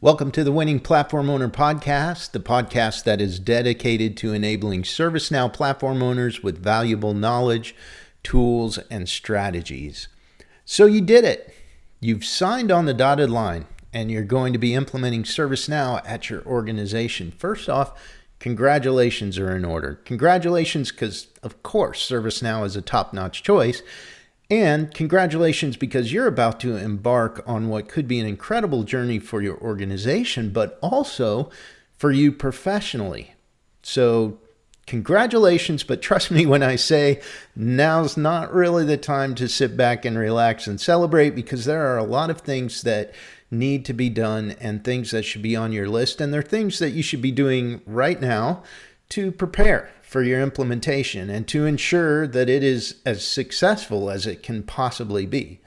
Welcome to the Winning Platform Owner Podcast, the podcast that is dedicated to enabling ServiceNow platform owners with valuable knowledge, tools, and strategies. So you did it. You've signed on the dotted line, and you're going to be implementing ServiceNow at your organization. First off, congratulations are in order. Congratulations because, of course, ServiceNow is a top-notch choice. And congratulations because you're about to embark on what could be an incredible journey for your organization, but also for you professionally. So congratulations, but trust me when I say now's not really the time to sit back and relax and celebrate, because there are a lot of things that need to be done and things that should be on your list. And they're things that you should be doing right now to prepare for your implementation and to ensure that it is as successful as it can possibly be.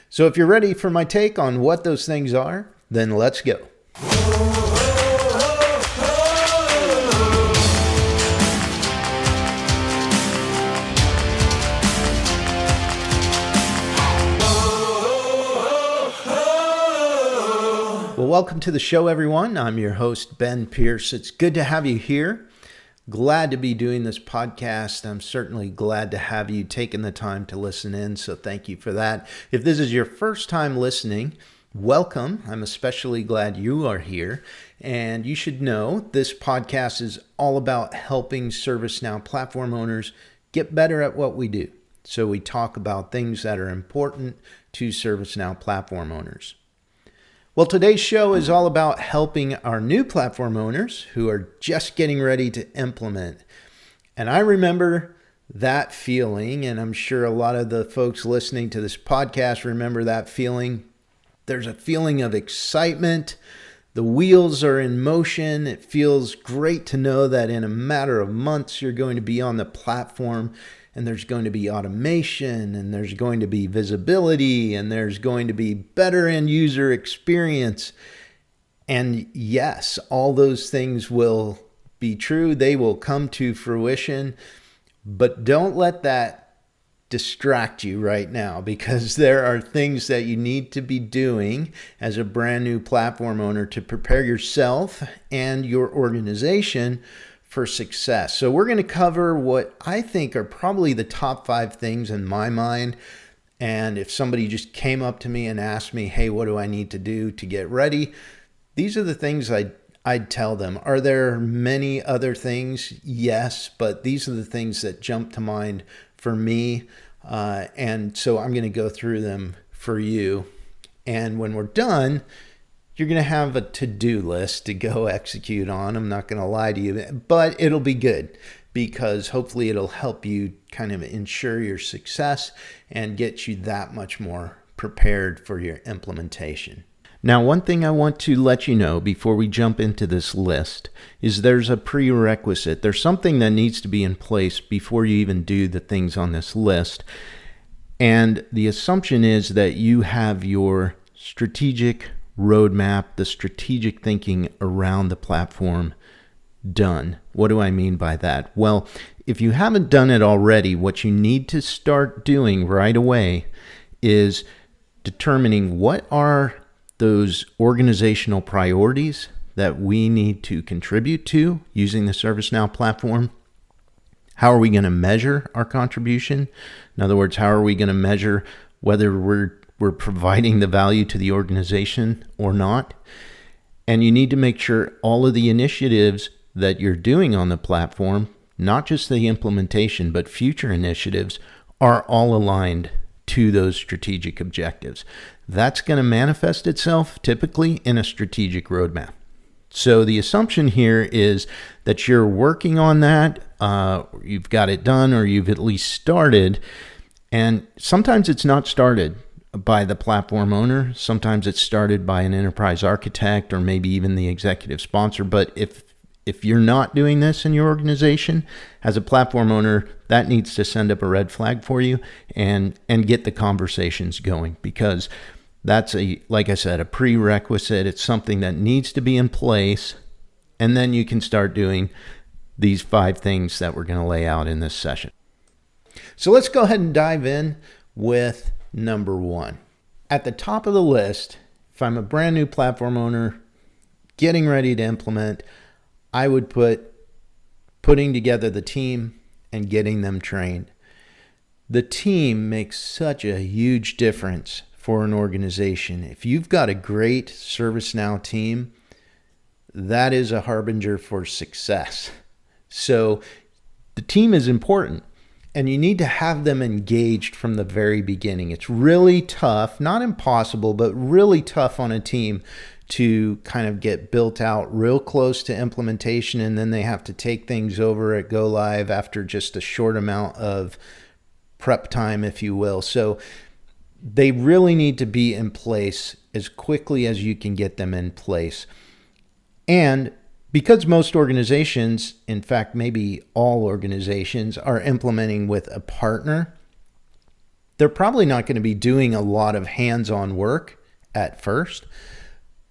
So if you're ready for my take on what those things are, then let's go. Well, welcome to the show, everyone. I'm your host, Ben Pierce. It's good to have you here. Glad to be doing this podcast. I'm certainly glad to have you taking the time to listen in, so thank you for that. If this is your first time listening, welcome. I'm especially glad you are here. And you should know this podcast is all about helping ServiceNow platform owners get better at what we do. So we talk about things that are important to ServiceNow platform owners. Well, today's show is all about helping our new platform owners who are just getting ready to implement. And I remember that feeling, and I'm sure a lot of the folks listening to this podcast remember that feeling. There's a feeling of excitement. The wheels are in motion. It feels great to know that in a matter of months, you're going to be on the platform. And there's going to be automation, and there's going to be visibility, and there's going to be better end user experience. And yes, all those things will be true. They will come to fruition. But don't let that distract you right now, because there are things that you need to be doing as a brand new platform owner to prepare yourself and your organization for success. So we're going to cover what I think are probably the top 5 things in my mind. And if somebody just came up to me and asked me, hey, what do I need to do to get ready? These are the things I'd tell them. Are there many other things? Yes, but these are the things that jump to mind for me. And so I'm going to go through them for you. And when we're done, you're going to have a to-do list to go execute on. I'm not going to lie to you, but it'll be good because hopefully it'll help you kind of ensure your success and get you that much more prepared for your implementation. Now, one thing I want to let you know before we jump into this list is there's a prerequisite. There's something that needs to be in place before you even do the things on this list. And the assumption is that you have your strategic roadmap, the strategic thinking around the platform done. What do I mean by that? Well, if you haven't done it already, what you need to start doing right away is determining what are those organizational priorities that we need to contribute to using the ServiceNow platform. How are we going to measure our contribution? In other words, how are we going to measure whether we're providing the value to the organization or not? And you need to make sure all of the initiatives that you're doing on the platform, not just the implementation, but future initiatives, are all aligned to those strategic objectives. That's going to manifest itself typically in a strategic roadmap. So the assumption here is that you're working on that, you've got it done, or you've at least started. And sometimes it's not started by the platform owner. Sometimes it's started by an enterprise architect or maybe even the executive sponsor. But if you're not doing this in your organization as a platform owner, that needs to send up a red flag for you and get the conversations going, because that's like I said, a prerequisite. It's something that needs to be in place. And then you can start doing these 5 things that we're going to lay out in this session. So let's go ahead and dive in with number 1. At the top of the list, if I'm a brand new platform owner getting ready to implement, I would put putting together the team and getting them trained. The team makes such a huge difference for an organization. If you've got a great ServiceNow team, that is a harbinger for success. So the team is important, and you need to have them engaged from the very beginning. It's really tough, not impossible, but really tough on a team to kind of get built out real close to implementation, and then they have to take things over at go live after just a short amount of prep time, if you will. So they really need to be in place as quickly as you can get them in place. And because most organizations, in fact, maybe all organizations, are implementing with a partner, they're probably not going to be doing a lot of hands-on work at first,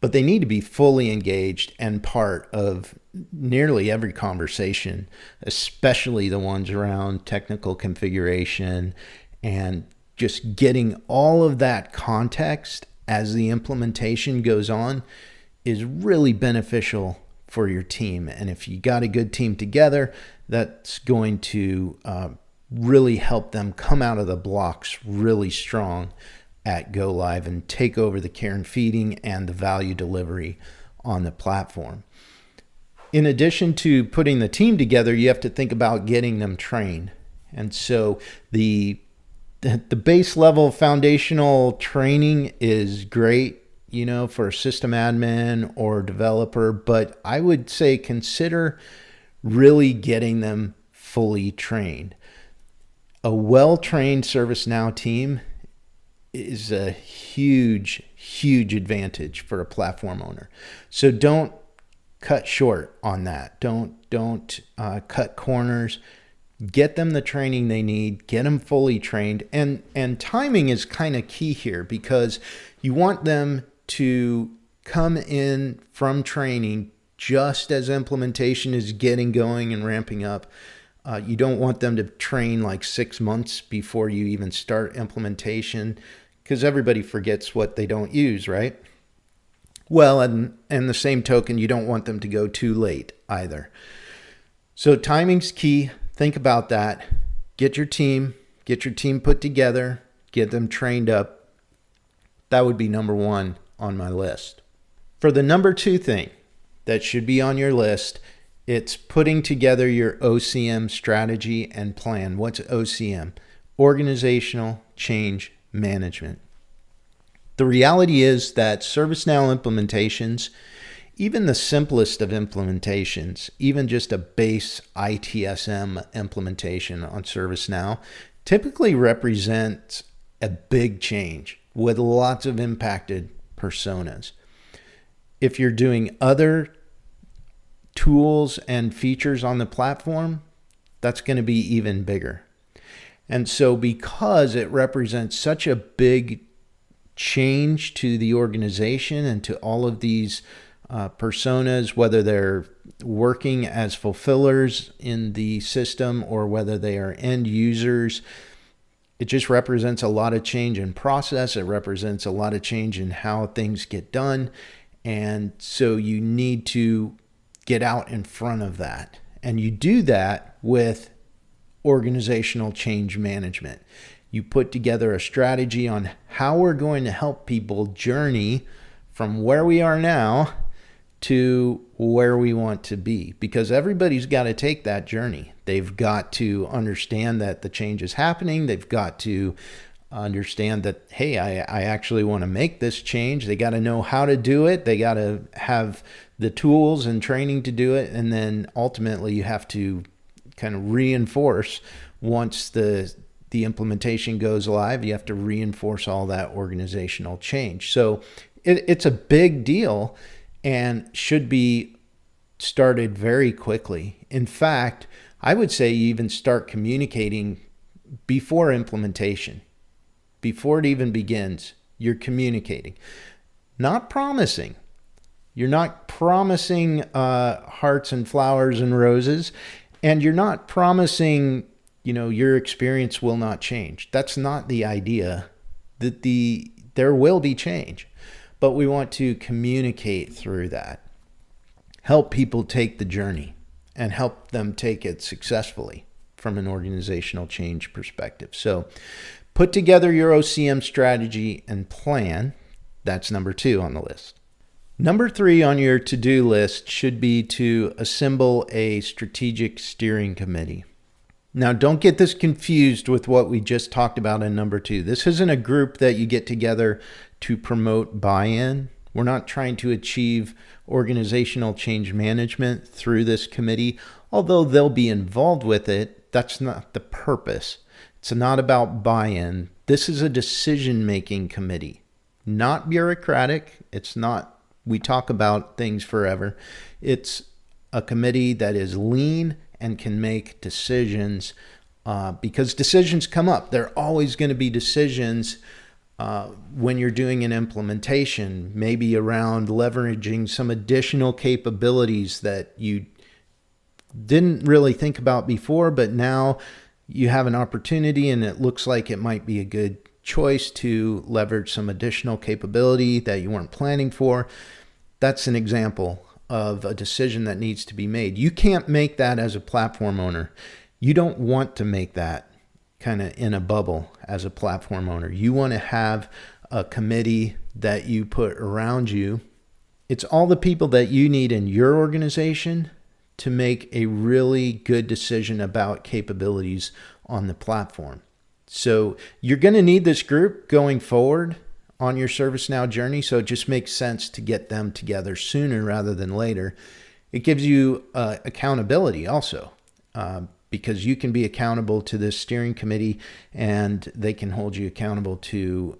but they need to be fully engaged and part of nearly every conversation, especially the ones around technical configuration and just getting all of that context as the implementation goes on is really beneficial for your team. And if you got a good team together, that's going to really help them come out of the blocks really strong at go live and take over the care and feeding and the value delivery on the platform. In addition to putting the team together, you have to think about getting them trained. And so the base level foundational training is great, for a system admin or developer, but I would say consider really getting them fully trained. A well-trained ServiceNow team is a huge, huge advantage for a platform owner. So don't cut short on that. Don't cut corners. Get them the training they need. Get them fully trained. And timing is kind of key here, because you want them to come in from training just as implementation is getting going and ramping up. You don't want them to train like 6 months before you even start implementation, because everybody forgets what they don't use, right? Well, and the same token, you don't want them to go too late either. So timing's key. Think about that. Get your team put together, get them trained up. That would be number one on my list. For the number two thing that should be on your list, it's putting together your OCM strategy and plan. What's OCM? Organizational Change Management. The reality is that ServiceNow implementations, even the simplest of implementations, even just a base ITSM implementation on ServiceNow, typically represents a big change with lots of impacted personas. If you're doing other tools and features on the platform, that's going to be even bigger. And so because it represents such a big change to the organization and to all of these personas, whether they're working as fulfillers in the system or whether they are end users, it just represents a lot of change in process. It represents a lot of change in how things get done. And so you need to get out in front of that. And you do that with organizational change management. You put together a strategy on how we're going to help people journey from where we are now to where we want to be, because everybody's got to take that journey. They've got to understand that the change is happening. They've got to understand that, hey, I actually want to make this change. They got to know how to do it. They got to have the tools and training to do it. And then ultimately you have to kind of reinforce once the implementation goes live. You have to reinforce all that organizational change. So it's a big deal and should be started very quickly. In fact, I would say you even start communicating before implementation. Before it even begins, you're communicating. Not promising. You're not promising hearts and flowers and roses, and you're not promising, your experience will not change. That's not the idea. There will be change, but we want to communicate through that. help people take the journey and help them take it successfully from an organizational change perspective. So put together your OCM strategy and plan. That's number 2 on the list. Number 3 on your to-do list should be to assemble a strategic steering committee. Now, don't get this confused with what we just talked about in number 2. This isn't a group that you get together to promote buy-in. We're not trying to achieve organizational change management through this committee, although they'll be involved with it. That's not the purpose. It's not about buy-in. This is a decision-making committee, not bureaucratic. It's not, we talk about things forever. It's a committee that is lean and can make decisions because decisions come up. There are always going to be decisions when you're doing an implementation, maybe around leveraging some additional capabilities that you didn't really think about before, but now you have an opportunity and it looks like it might be a good choice to leverage some additional capability that you weren't planning for. That's an example of a decision that needs to be made. You can't make that as a platform owner. You don't want to make that kind of in a bubble as a platform owner. You want to have a committee that you put around you. It's all the people that you need in your organization to make a really good decision about capabilities on the platform. So you're going to need this group going forward on your ServiceNow journey, so it just makes sense to get them together sooner rather than later. It gives you accountability also, because you can be accountable to this steering committee and they can hold you accountable to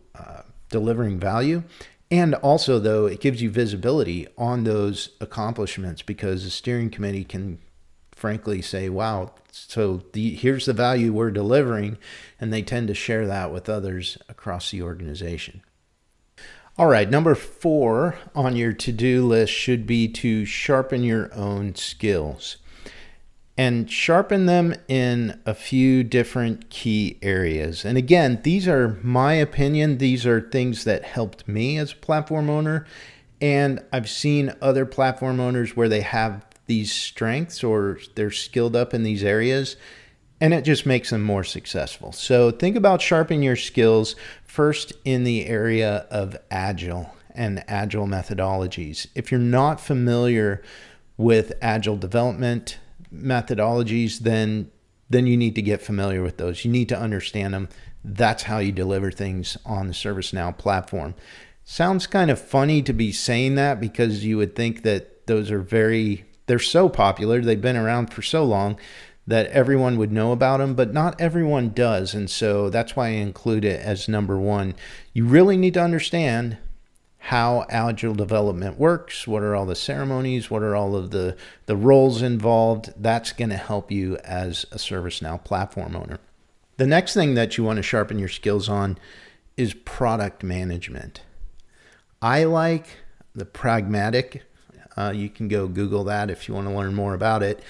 delivering value. And also, though, it gives you visibility on those accomplishments because the steering committee can frankly say, wow, so here's the value we're delivering, and they tend to share that with others across the organization. All right, number 4 on your to-do list should be to sharpen your own skills and sharpen them in a few different key areas. And again, these are my opinion. These are things that helped me as a platform owner. And I've seen other platform owners where they have these strengths or they're skilled up in these areas, and it just makes them more successful. So think about sharpening your skills first in the area of Agile and Agile methodologies. If you're not familiar with Agile development methodologies, then you need to get familiar with those. You need to understand them. That's how you deliver things on the ServiceNow platform. Sounds kind of funny to be saying that because you would think that those are they're so popular. They've been around for so long that everyone would know about them, but not everyone does. And so that's why I include it as number 1. You really need to understand how Agile development works. What are all the ceremonies? What are all of the roles involved? That's going to help you as a ServiceNow platform owner. The next thing that you want to sharpen your skills on is product management. I like the pragmatic. You can go Google that if you want to learn more about it.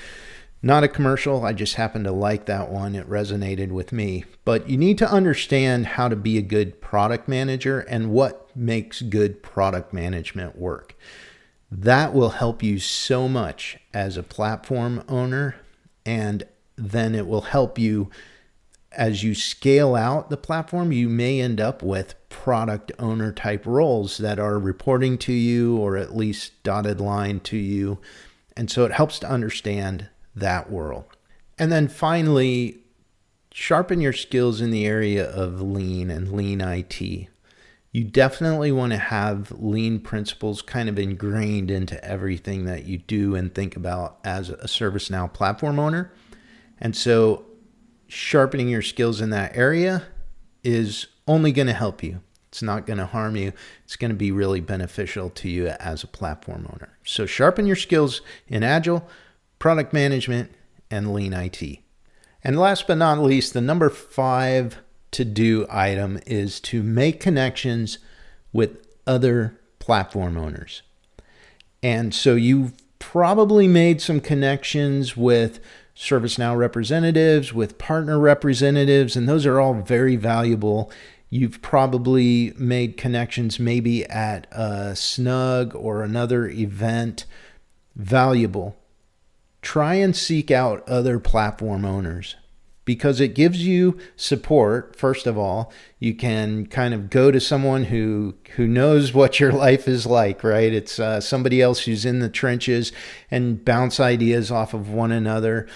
Not a commercial. I just happen to like that one. It resonated with me. But you need to understand how to be a good product manager and what makes good product management work. That will help you so much as a platform owner, and then it will help you as you scale out the platform. You may end up with product owner type roles that are reporting to you or at least dotted line to you. And so it helps to understand that world. And then finally, sharpen your skills in the area of lean and lean IT. You definitely want to have lean principles kind of ingrained into everything that you do and think about as a ServiceNow platform owner. And so sharpening your skills in that area is only going to help you. It's not going to harm you. It's going to be really beneficial to you as a platform owner. So sharpen your skills in Agile, product management, and lean IT. And last but not least, the number 5 to-do item is to make connections with other platform owners. And so you've probably made some connections with ServiceNow representatives, with partner representatives, and those are all very valuable. You've probably made connections maybe at a Snug or another event valuable, try and seek out other platform owners, because it gives you support. First of all, you can kind of go to someone who knows what your life is like, right? It's somebody else who's in the trenches, and bounce ideas off of one another,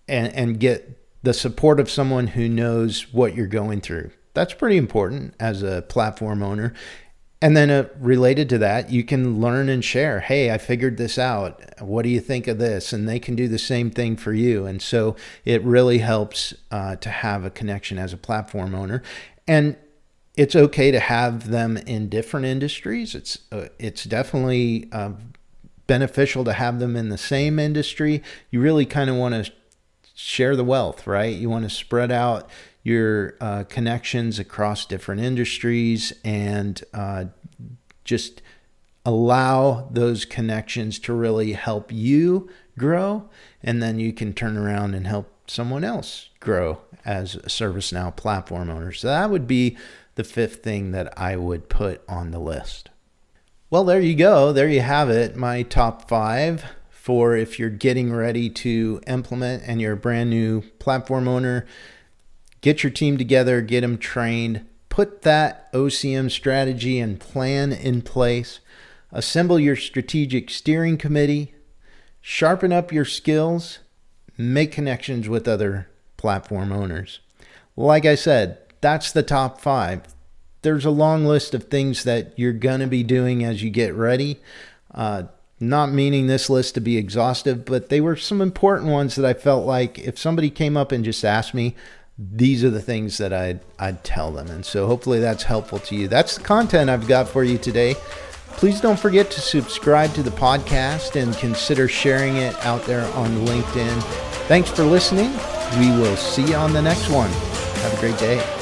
and get the support of someone who knows what you're going through. That's pretty important as a platform owner. And then related to that, you can learn and share. Hey, I figured this out. What do you think of this? And they can do the same thing for you. And so it really helps to have a connection as a platform owner. And it's okay to have them in different industries. It's definitely beneficial to have them in the same industry. You really kind of want to share the wealth, right? You want to spread out your connections across different industries, and just allow those connections to really help you grow, and then you can turn around and help someone else grow as a ServiceNow platform owner. So that would be the fifth thing that I would put on the list. Well, there you go. There you have it. My top 5 for if you're getting ready to implement and you're a brand new platform owner. Get your team together, get them trained, put that OCM strategy and plan in place, assemble your strategic steering committee, sharpen up your skills, make connections with other platform owners. Like I said, that's the top 5. There's a long list of things that you're going to be doing as you get ready. Not meaning this list to be exhaustive, but they were some important ones that I felt like if somebody came up and just asked me, these are the things that I'd tell them. And so hopefully that's helpful to you. That's the content I've got for you today. Please don't forget to subscribe to the podcast and consider sharing it out there on LinkedIn. Thanks for listening. We will see you on the next one. Have a great day.